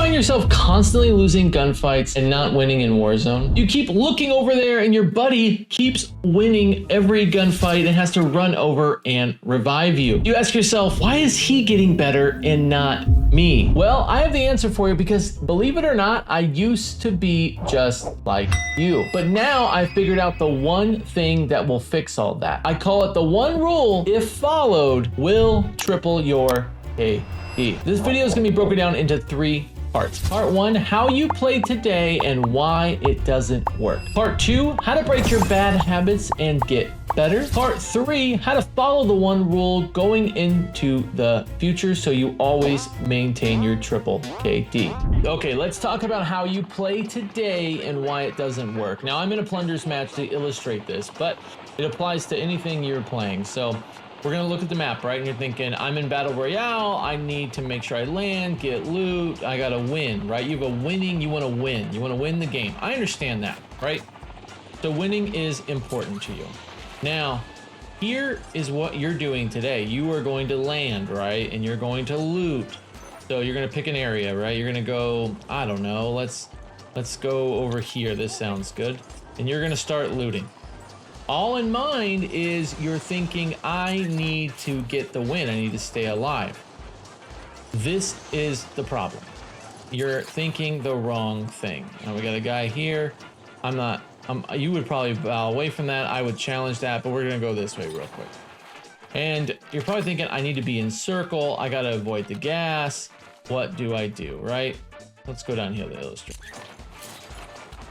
find yourself constantly losing gunfights and not winning in Warzone? You keep looking over there and your buddy keeps winning every gunfight and has to run over and revive you. You ask yourself, why is he getting better and not me? Well, I have the answer for you because believe it or not, I used to be just like you. But now I've figured out the one thing that will fix all that. I call it the one rule, if followed, will triple your KD. This video is gonna be broken down into 3 parts. Part 1, how you play today and why it doesn't work. Part 2, how to break your bad habits and get better. Part 3, how to follow the one rule going into the future so you always maintain your triple KD. Okay, let's talk about how you play today and why it doesn't work. Now, I'm in a plungers match to illustrate this, but it applies to anything you're playing. So we're gonna look at the map, right? And you're thinking, I'm in Battle Royale, I need to make sure I land, get loot, I gotta win, right? You have a winning, you wanna win the game. I understand that, right? So winning is important to you. Now, here is what you're doing today. You are going to land, right? And you're going to loot. So you're gonna pick an area, right? You're gonna go, I don't know, let's go over here, this sounds good. And you're gonna start looting. All in mind is you're thinking, I need to get the win. I need to stay alive. This is the problem. You're thinking the wrong thing. Now we got a guy here. You would probably bow away from that. I would challenge that, but we're gonna go this way real quick. And you're probably thinking, I need to be in circle. I gotta avoid the gas. What do I do, right? Let's go down here to illustrate.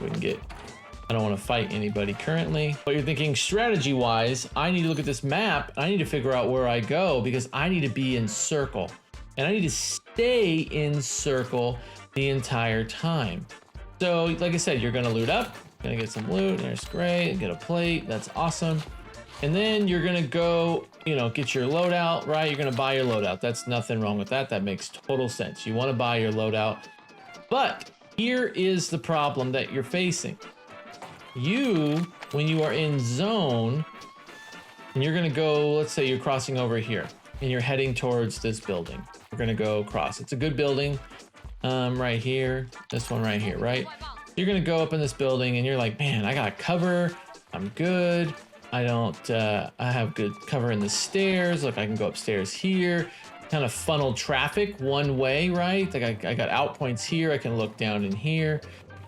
We can get, I don't want to fight anybody currently, but you're thinking strategy wise, I need to look at this map. I need to figure out where I go because I need to be in circle and I need to stay in circle the entire time. So like I said, you're going to loot up, going to get some loot. There's great. Get a plate. That's awesome. And then you're going to go, get your loadout, right? You're going to buy your loadout. That's nothing wrong with that. That makes total sense. You want to buy your loadout, but here is the problem that you're facing. When you are in zone and you're gonna go, let's say you're crossing over here and you're heading towards this building. We're gonna go across. It's a good building right here, this one right here, right? You're gonna go up in this building and you're like, man, I got cover, I'm good. I have good cover in the stairs. Look, I can go upstairs here, kind of funnel traffic one way, right? Like I got out points here, I can look down in here.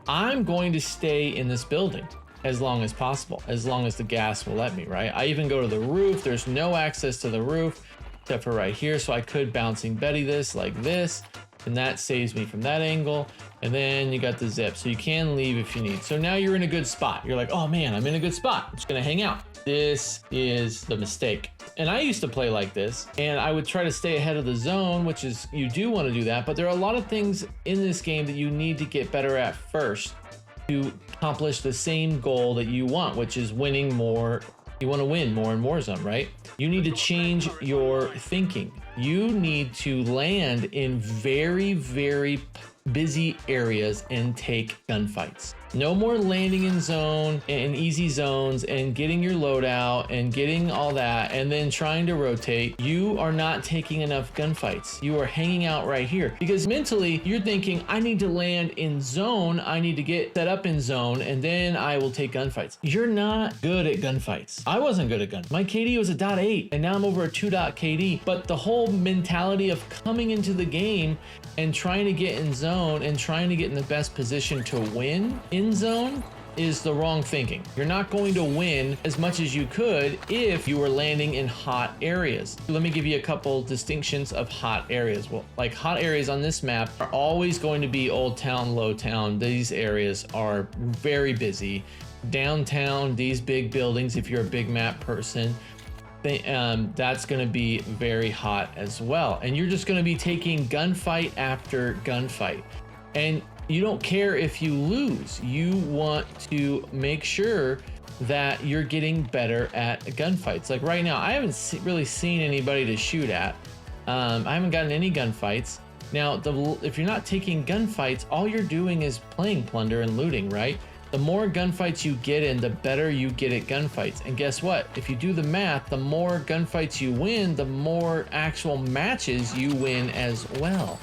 I'm going to stay in this building as long as possible, as long as the gas will let me, right? I even go to the roof. There's no access to the roof except for right here. So I could bouncing Betty this like this, and that saves me from that angle. And then you got the zip. So you can leave if you need. So now you're in a good spot. You're like, oh man, I'm in a good spot. I'm just gonna hang out. This is the mistake. And I used to play like this and I would try to stay ahead of the zone, which is, you do want to do that, but there are a lot of things in this game that you need to get better at first to accomplish the same goal that you want, which is winning more. You want to win more in Warzone, right? You need to change your thinking. You need to land in very, very busy areas and take gunfights. No more landing in zone and easy zones and getting your loadout and getting all that and then trying to rotate. You are not taking enough gunfights. You are hanging out right here because mentally you're thinking, I need to land in zone. I need to get set up in zone and then I will take gunfights. You're not good at gunfights. I wasn't good at gunfights. My KD was a .8 and now I'm over a 2. KD. But the whole mentality of coming into the game and trying to get in zone and trying to get in the best position to win in zone is the wrong thinking. You're not going to win as much as you could if you were landing in hot areas. Let me give you a couple distinctions of hot areas. Well, like hot areas on this map are always going to be Old Town, Low Town. These areas are very busy. Downtown, these big buildings, if you're a big map person, that's going to be very hot as well. And you're just going to be taking gunfight after gunfight. And you don't care if you lose. You want to make sure that you're getting better at gunfights. Like right now, I haven't really seen anybody to shoot at. I haven't gotten any gunfights. Now, if you're not taking gunfights, all you're doing is playing plunder and looting, right? The more gunfights you get in, the better you get at gunfights. And guess what? If you do the math, the more gunfights you win, the more actual matches you win as well.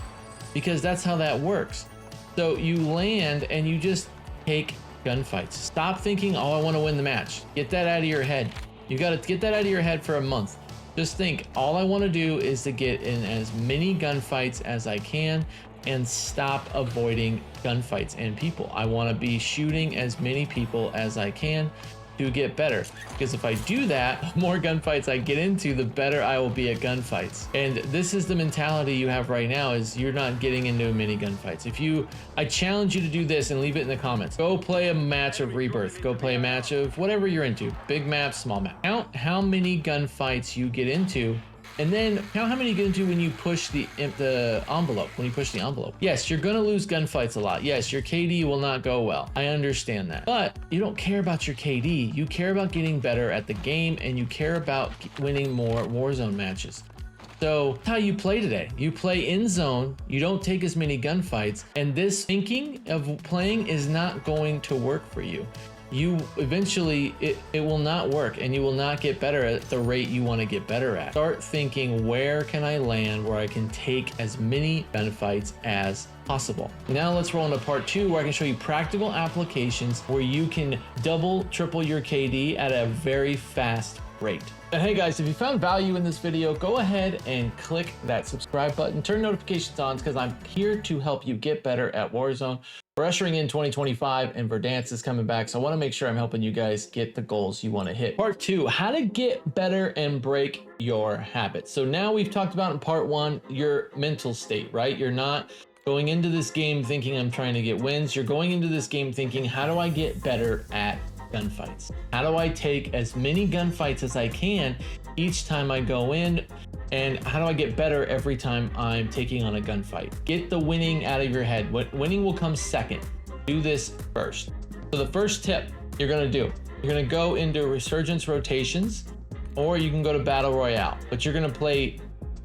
because that's how that works. So you land and you just take gunfights. Stop thinking, oh, I want to win the match. Get that out of your head. You got to get that out of your head for a month. Just think, all I want to do is to get in as many gunfights as I can and stop avoiding gunfights and people. I want to be shooting as many people as I can to get better, because if I do that, the more gunfights I get into, the better I will be at gunfights. And this is the mentality you have right now, is you're not getting into many gunfights. I challenge you to do this and leave it in the comments. Go play a match of Rebirth. Go play a match of whatever you're into. Big map, small map. Count how many gunfights you get into, and then count how many you get into when you push the envelope, Yes, you're gonna lose gunfights a lot. Yes, your KD will not go well. I understand that. But you don't care about your KD. You care about getting better at the game, and you care about winning more Warzone matches. So that's how you play today. You play in zone, you don't take as many gunfights, and this thinking of playing is not going to work for you. You eventually, it will not work, and you will not get better at the rate you want to get better at. Start thinking, where can I land where I can take as many gunfights as possible? Now let's roll into part 2, where I can show you practical applications where you can double, triple your KD at a very fast rate. And hey guys, if you found value in this video, go ahead and click that subscribe button, turn notifications on, because I'm here to help you get better at Warzone. We're ushering in 2025 and Verdansk is coming back, so I want to make sure I'm helping you guys get the goals you want to hit. Part 2, how to get better and break your habits. So now we've talked about in part 1 your mental state, right? You're not going into this game thinking I'm trying to get wins. You're going into this game thinking, how do I get better at gunfights? How do I take as many gunfights as I can each time I go in? And how do I get better every time I'm taking on a gunfight? Get the winning out of your head. Winning will come second. Do this first. So the first tip you're gonna do, you're gonna go into Resurgence rotations, or you can go to Battle Royale, but you're gonna play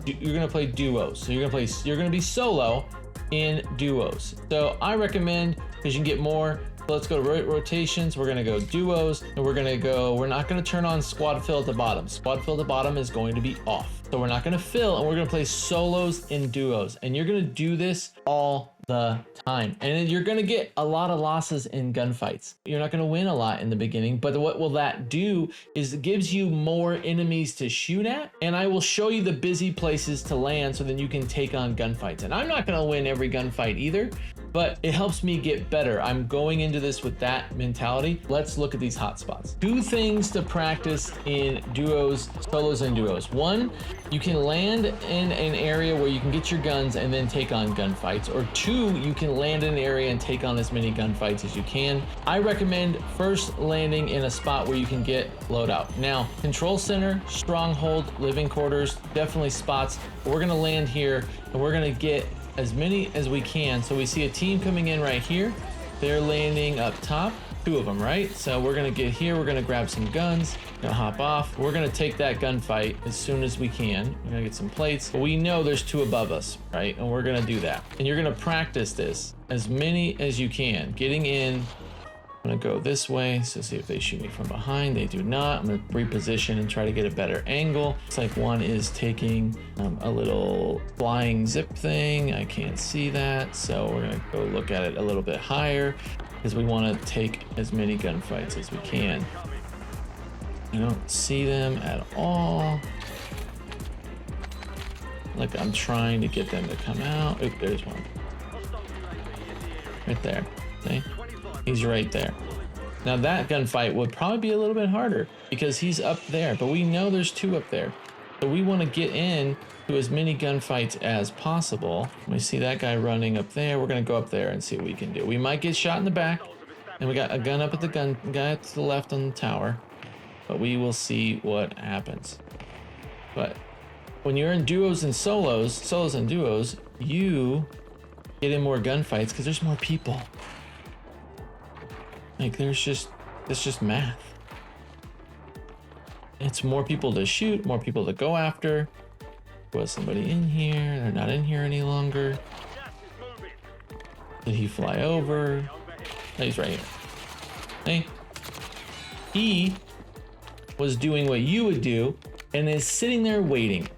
duos. So you're gonna be solo in duos. So I recommend, because you can get more. So let's go to rotations. We're gonna go duos, and we're not gonna turn on squad fill at the bottom. Squad fill at the bottom is going to be off. So we're not gonna fill, and we're gonna play solos in duos. And you're gonna do this all the time. And you're gonna get a lot of losses in gunfights. You're not gonna win a lot in the beginning, but what will that do is it gives you more enemies to shoot at, and I will show you the busy places to land so then you can take on gunfights. And I'm not gonna win every gunfight either, but it helps me get better. I'm going into this with that mentality. Let's look at these hotspots. 2 things to practice in duos, solos and duos. 1, you can land in an area where you can get your guns and then take on gunfights. Or 2, you can land in an area and take on as many gunfights as you can. I recommend first landing in a spot where you can get loadout. Now, control center, stronghold, living quarters, definitely spots. We're gonna land here and we're gonna get as many as we can. So we see a team coming in right here. They're landing up top, 2 of them, right? So we're gonna get here, we're gonna grab some guns, gonna hop off. We're gonna take that gunfight as soon as we can. We're gonna get some plates, but we know there's 2 above us, right? And we're gonna do that. And you're gonna practice this as many as you can. Getting in, I'm gonna go this way, so see if they shoot me from behind. They do not. I'm gonna reposition and try to get a better angle. It's like one is taking a little flying zip thing. I can't see that, so we're gonna go look at it a little bit higher because we wanna take as many gunfights as we can. I don't see them at all. Like I'm trying to get them to come out. Oh, there's one. Right there, see? He's right there. Now that gunfight would probably be a little bit harder because he's up there, but we know there's 2 up there. So we want to get in to as many gunfights as possible. We see that guy running up there. We're going to go up there and see what we can do. We might get shot in the back, and we got a gun up at the guy to the left on the tower, but we will see what happens. But when you're in duos and solos and duos, you get in more gunfights because there's more people. Like it's just math. It's more people to shoot, more people to go after. Was somebody in here? They're not in here any longer. Did he fly over? Oh, he's right here. Hey. He was doing what you would do and is sitting there waiting.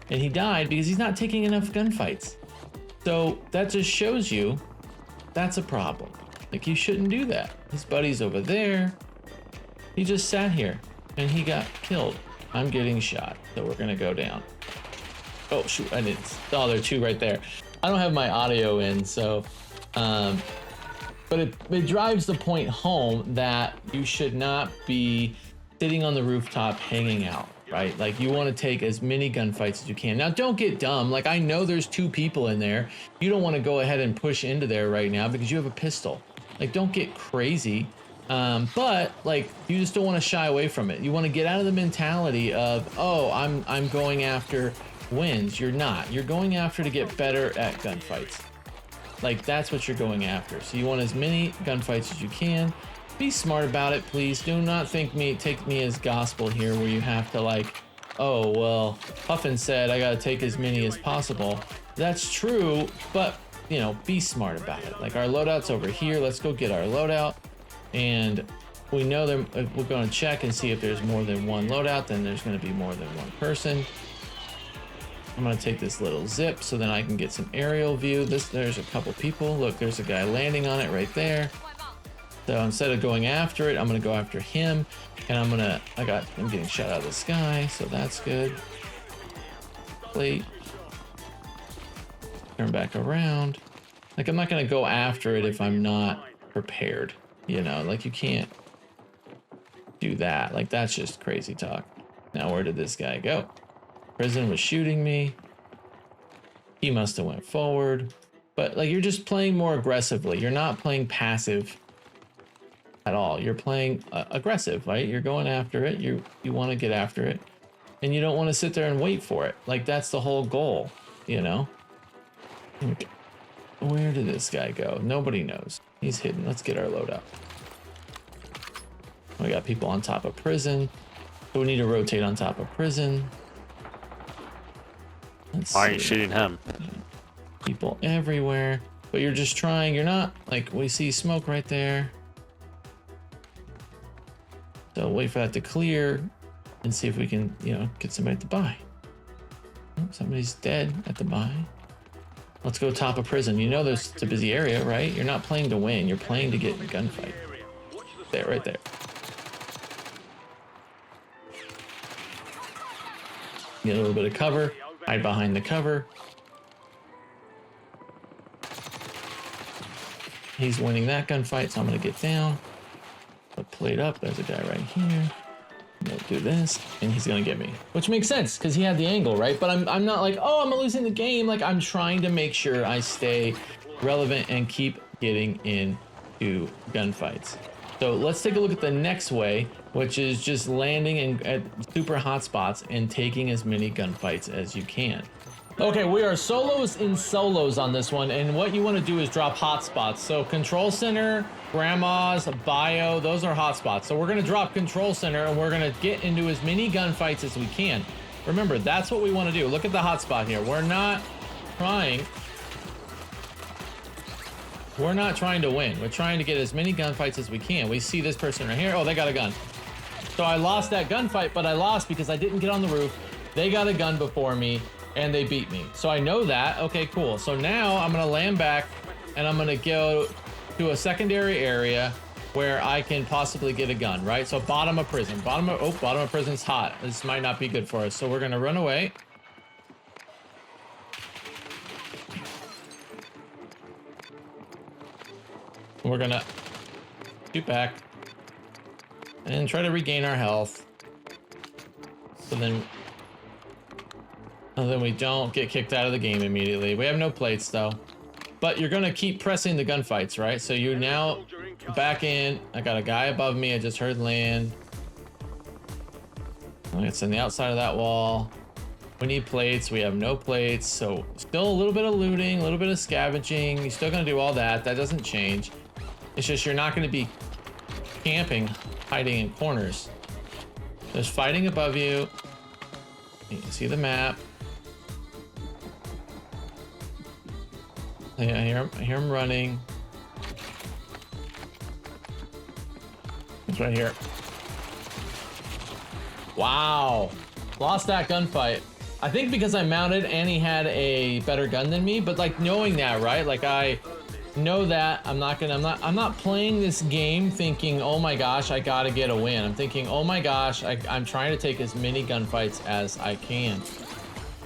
And he died because he's not taking enough gunfights. So that just shows you that's a problem. Like, you shouldn't do that. His buddy's over there. He just sat here and he got killed. I'm getting shot, so we're gonna go down. Oh shoot, I didn't. Oh, there are two right there. I don't have my audio in, so but it drives the point home that you should not be sitting on the rooftop hanging out, right? Like, you want to take as many gunfights as you can. Now, don't get dumb. Like, I know there's two people in there. You don't want to go ahead and push into there right now because you have a pistol. Like, don't get crazy. But like, you just don't want to shy away from it. You want to get out of the mentality of, oh, I'm going after wins. You're not. You're going after to get better at gunfights. Like, that's what you're going after. So you want as many gunfights as you can. Be smart about it, please. Do not take me as gospel here, where you have to like, oh, well, Puffin said I gotta take as many as possible. That's true, but you know, be smart about it. Like, our loadout's over here. Let's go get our loadout. And we know that we're going to check and see if there's more than one loadout, then there's going to be more than one person. I'm going to take this little zip so then I can get some aerial view. There's a couple people. Look, there's a guy landing on it right there. So instead of going after it, I'm going to go after him. And I'm getting shot out of the sky, so that's good. Plate. Turn back around. Like, I'm not going to go after it if I'm not prepared. You know, like, you can't do that. Like, that's just crazy talk. Now, where did this guy go? Prison was shooting me. He must have went forward. But like, you're just playing more aggressively. You're not playing passive at all. You're playing aggressive, right? You're going after it. You want to get after it. And you don't want to sit there and wait for it. Like, that's the whole goal, you know? Where did this guy go? Nobody knows. He's hidden. Let's get our load up. We got people on top of prison. So we need to rotate on top of prison. Why are you shooting him? People everywhere. But you're just trying. You're not, like, we see smoke right there. So wait for that to clear and see if we can, you know, get somebody at the buy. Oh, somebody's dead at the buy. Let's go top of prison. You know there's a busy area, right? You're not playing to win. You're playing to get in a gunfight. There, right there. Get a little bit of cover. Hide behind the cover. He's winning that gunfight, so I'm gonna get down. Put plate up. There's a guy right here. I'm gonna do this, and he's gonna get me, which makes sense because he had the angle, right? But I'm not like, oh, I'm losing the game. Like, I'm trying to make sure I stay relevant and keep getting into gunfights. So let's take a look at the next way, which is just landing at super hot spots and taking as many gunfights as you can. Okay, we are solos in solos on this one, and what you want to do is drop hotspots. So control center, grandma's, bio, those are hotspots. So we're going to drop control center and we're going to get into as many gunfights as we can. Remember, that's what we want to do. Look at the hotspot here. We're not trying to win. We're trying to get as many gunfights as we can. We see this person right here. Oh, they got a gun. So I lost that gunfight, but I lost because I didn't get on the roof. They got a gun before me and they beat me. So I know that. Okay, cool. So now I'm gonna land back and I'm gonna go to a secondary area where I can possibly get a gun, right? So bottom of prison. Bottom of prison's hot. This might not be good for us. So we're gonna run away. We're gonna shoot back and try to regain our health. So then we don't get kicked out of the game immediately. We have no plates though, but you're gonna keep pressing the gunfights, right? So you're now back in. I got a guy above me. I just heard land. It's on the outside of that wall. We need plates. We have no plates. So still a little bit of looting, a little bit of scavenging. You're still gonna do all that. That doesn't change. It's just you're not gonna be camping, hiding in corners. There's fighting above you. You can see the map. Yeah, I hear him running. It's right here. Wow. Lost that gunfight. I think because I mounted and he had a better gun than me, but like knowing that, right? Like I know that I'm not playing this game thinking, oh my gosh, I gotta get a win. I'm thinking, oh my gosh, I'm trying to take as many gunfights as I can.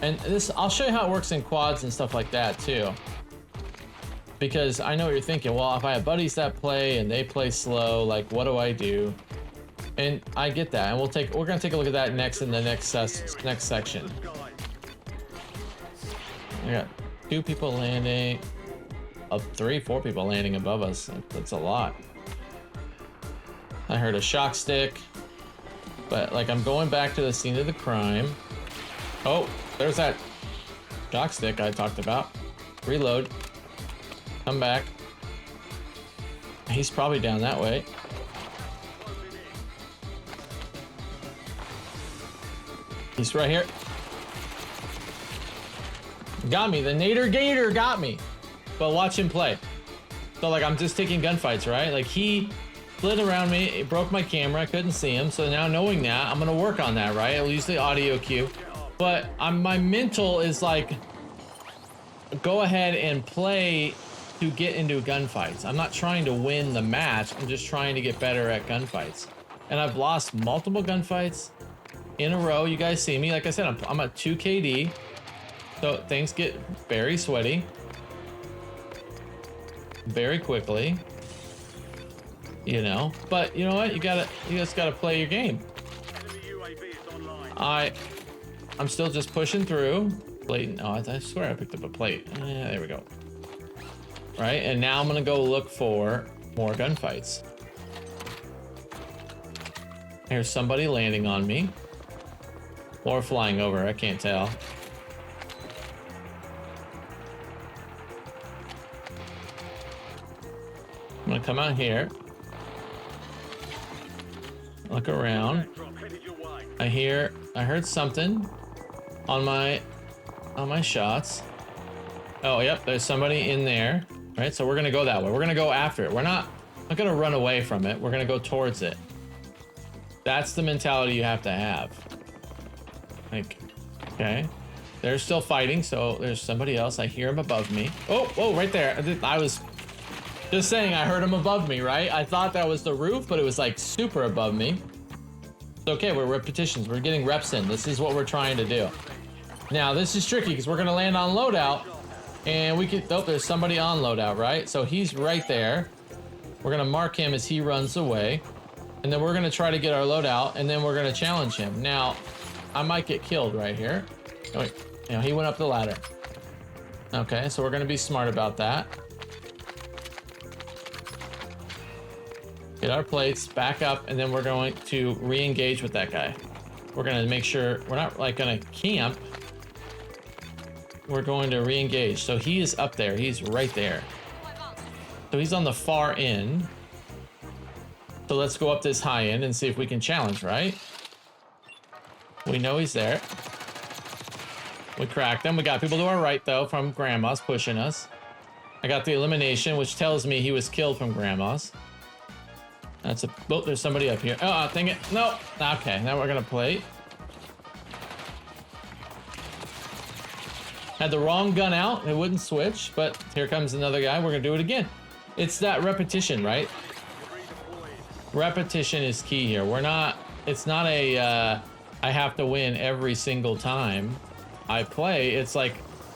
And this, I'll show you how it works in quads and stuff like that too. Because I know what you're thinking, well, if I have buddies that play and they play slow, like what do I do? And I get that, and we're gonna take a look at that next in the next section. We got 2 people landing, 3, 4 people landing above us. That's a lot. I heard a shock stick, but like I'm going back to the scene of the crime. Oh, there's that shock stick I talked about. Reload. Come back. He's probably down that way. He's right here. Got me. The Nader Gator got me. But watch him play. So like I'm just taking gunfights, right? Like he slid around me, it broke my camera, I couldn't see him. So now knowing that, I'm gonna work on that, right? I'll use the audio cue. But my mental is like, go ahead and play to get into gunfights. I'm not trying to win the match, I'm just trying to get better at gunfights. And I've lost multiple gunfights in a row. You guys see me, like I said, I'm at 2 KD. So things get very sweaty very quickly, you know, but you know what, you just gotta play your game. I'm still just pushing through. Plate. Oh, I swear I picked up a plate. There we go. Right, and now I'm gonna go look for more gunfights. Here's somebody landing on me or flying over, I can't tell. I'm gonna come out here, look around. I heard something on my shots. Oh, yep, there's somebody in there. Right, so we're gonna go that way. We're gonna go after it. We're not gonna run away from it. We're gonna go towards it. That's the mentality you have to have. Like, okay, they're still fighting, so there's somebody else. I hear him above me. Oh, right there. I was just saying I heard him above me, right? I thought that was the roof, but it was like super above me. It's okay, we're repetitions. We're getting reps in. This is what we're trying to do. Now, this is tricky because we're gonna land on loadout and we could, oh, there's somebody on loadout, right? So he's right there. We're gonna mark him as he runs away. And then we're gonna try to get our loadout and then we're gonna challenge him. Now, I might get killed right here. Oh, wait, you know, he went up the ladder. Okay, so we're gonna be smart about that. Get our plates, back up, and then we're going to re-engage with that guy. We're gonna make sure we're not like gonna camp. We're going to re-engage. So he is up there, he's right there. So he's on the far end. So let's go up this high end and see if we can challenge, right? We know he's there. We cracked him. We got people to our right though from Grandma's pushing us. I got the elimination, which tells me he was killed from Grandma's. That's a, oh, there's somebody up here. Oh, dang it. No. Okay, now we're gonna play. Had the wrong gun out, it wouldn't switch, but here comes another guy. We're gonna do it again. It's that repetition, right? Repetition is key here. It's not a, I have to win every single time I play. It's like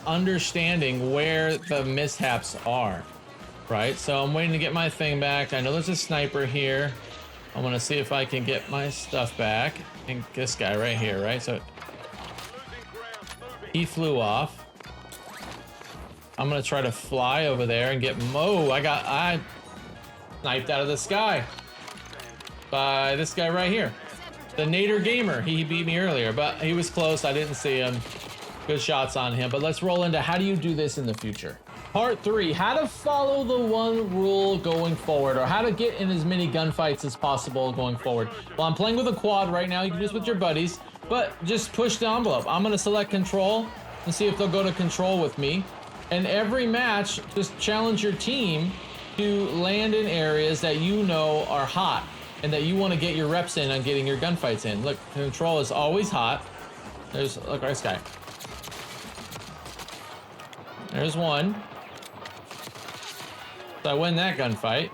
understanding where the mishaps are. Right, so I'm waiting to get my thing back. I know there's a sniper here. I want to see if I can get my stuff back. And this guy right here, right? So he flew off. I'm gonna try to fly over there and get I sniped out of the sky by this guy right here, the Nader Gamer. He beat me earlier, but he was close. I didn't see him. Good shots on him. But let's roll into how do you do this in the future. Part 3, how to follow the one rule going forward, or how to get in as many gunfights as possible going forward. Well, I'm playing with a quad right now. You can do this with your buddies, but just push the envelope. I'm gonna select control and see if they'll go to control with me. And every match, just challenge your team to land in areas that you know are hot and that you want to get your reps in on getting your gunfights in. Look, control is always hot. Look, this guy. There's one. So I win that gunfight.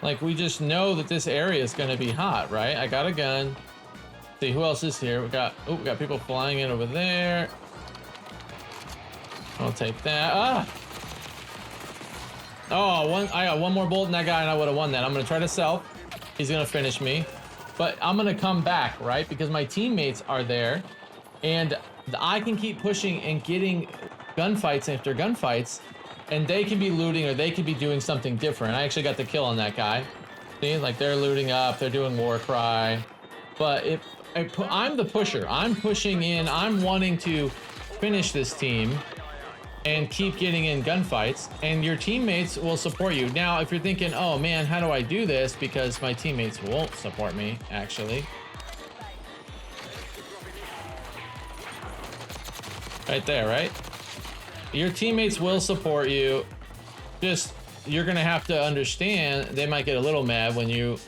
Like, we just know that this area is going to be hot, right? I got a gun. See, who else is here? We got people flying in over there. I'll take that. Ah! Oh, I got one more bullet in that guy and I would have won that. I'm going to try to self. He's going to finish me. But I'm going to come back, right? Because my teammates are there. And I can keep pushing and getting gunfights after gunfights. And they can be looting or they could be doing something different. I actually got the kill on that guy. See, like they're looting up, they're doing war cry. But if I'm the pusher, I'm pushing in, I'm wanting to finish this team and keep getting in gunfights, and your teammates will support you. Now, if you're thinking, oh man, how do I do this? Because my teammates won't support me, actually. Right there, right? Your teammates will support you. Just, you're gonna have to understand, they might get a little mad when you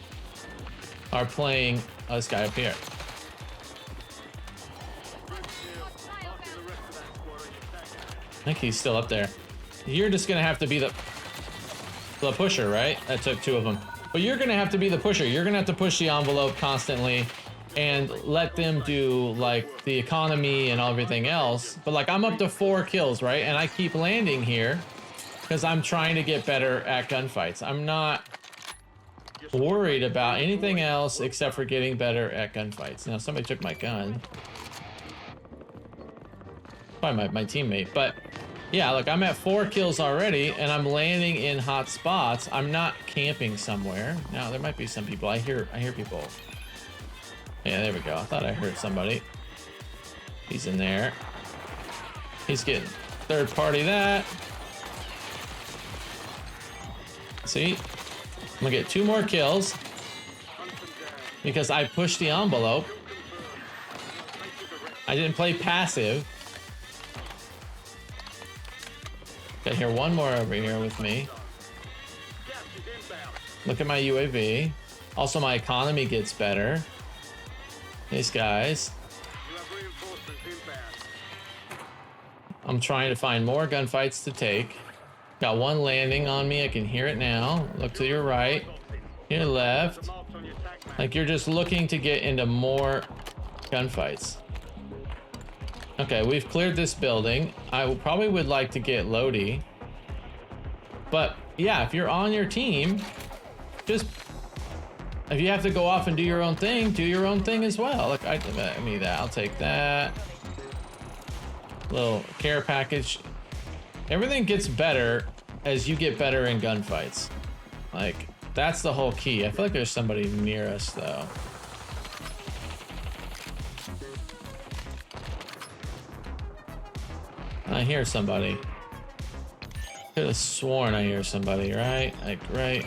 are playing this guy up here. I think he's still up there. You're just gonna have to be the pusher, right? That took two of them. But you're gonna have to be the pusher. You're gonna have to push the envelope constantly and let them do like the economy and everything else. But like I'm up to 4 kills, right? And I keep landing here because I'm trying to get better at gunfights. I'm not worried about anything else except for getting better at gunfights. Now somebody took my gun. Probably my teammate, but yeah, look, I'm at 4 kills already and I'm landing in hot spots. I'm not camping somewhere. Now there might be some people. I hear people. Yeah, there we go. I thought I heard somebody. He's in there. He's getting third party that. See? I'm gonna get 2 more kills because I pushed the envelope. I didn't play passive. Got here one more over here with me. Look at my UAV. Also, my economy gets better. These guys. I'm trying to find more gunfights to take. Got one landing on me. I can hear it now. Look to your right, your left. Like you're just looking to get into more gunfights. Okay, we've cleared this building. I probably would like to get Lodi. But yeah, if you're on your team, just if you have to go off and do your own thing, do your own thing as well. Look, I mean that. I'll take that. Little care package. Everything gets better as you get better in gunfights. Like, that's the whole key. I feel like there's somebody near us though. I hear somebody. Could have sworn I hear somebody, right? Like, right.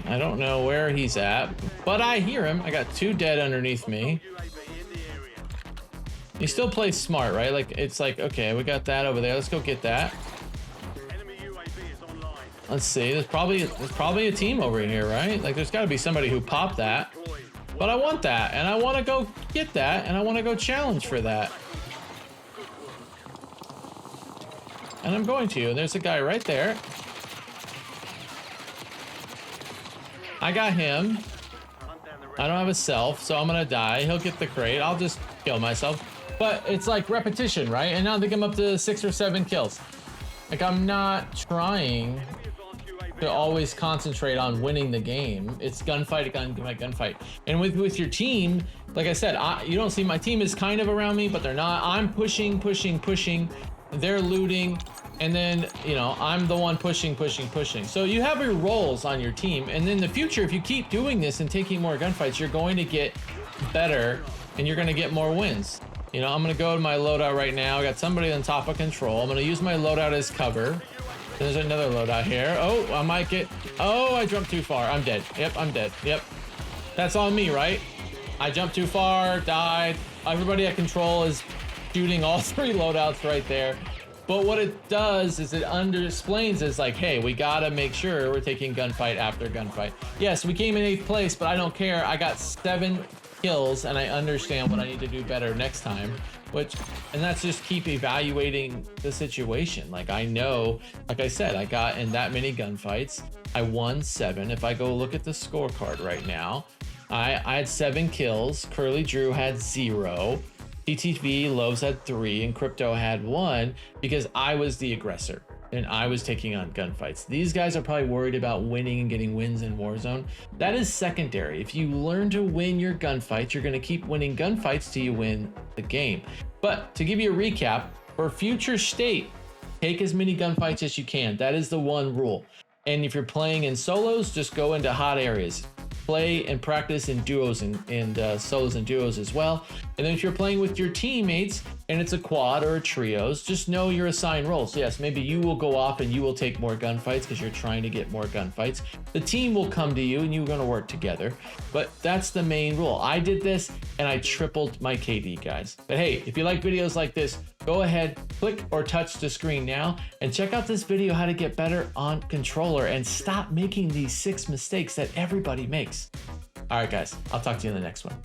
I don't know where he's at, but I hear him. I got 2 dead underneath me. He still plays smart, right? Like, it's like, okay, we got that over there. Let's go get that. Let's see. There's probably a team over here, right? Like, there's got to be somebody who popped that. But I want that, and I want to go get that, and I want to go challenge for that. And I'm going to. There's a guy right there. I got him. I don't have a self, so I'm gonna die. He'll get the crate. I'll just kill myself. But it's like repetition, right? And now I think I'm up to 6 or 7 kills. Like, I'm not trying to always concentrate on winning the game. It's gunfight, gunfight. And with your team, like I said, you don't see my team is kind of around me, but they're not. I'm pushing. They're looting. And then, you know, I'm the one pushing. So you have your roles on your team. And in the future, if you keep doing this and taking more gunfights, you're going to get better and you're going to get more wins. You know, I'm going to go to my loadout right now. I got somebody on top of control. I'm going to use my loadout as cover. There's another loadout here. Oh, I might get... Oh, I jumped too far. I'm dead. Yep, I'm dead. Yep. That's on me, right? I jumped too far, died. Everybody at control is shooting all 3 loadouts right there. But what it does is it explains is like, hey, we gotta make sure we're taking gunfight after gunfight. Yes, we came in 8th place, but I don't care. I got 7 kills and I understand what I need to do better next time, and that's just keep evaluating the situation. Like I know, like I said, I got in that many gunfights. I won 7. If I go look at the scorecard right now, I had 7 kills. Curly Drew had 0. TTV Lowe's had 3 and Crypto had 1 because I was the aggressor and I was taking on gunfights. These guys are probably worried about winning and getting wins in Warzone. That is secondary. If you learn to win your gunfights, you're gonna keep winning gunfights till you win the game. But to give you a recap, for future state, take as many gunfights as you can. That is the one rule. And if you're playing in solos, just go into hot areas. Play and practice in duos and solos and duos as well. And then if you're playing with your teammates and it's a quad or a trios, just know your assigned roles. Yes, maybe you will go off and you will take more gunfights because you're trying to get more gunfights. The team will come to you and you're going to work together. But that's the main rule. I did this and I tripled my KD, guys. But hey, if you like videos like this, go ahead, click or touch the screen now and check out this video how to get better on controller and stop making these 6 mistakes that everybody makes. All right, guys, I'll talk to you in the next one.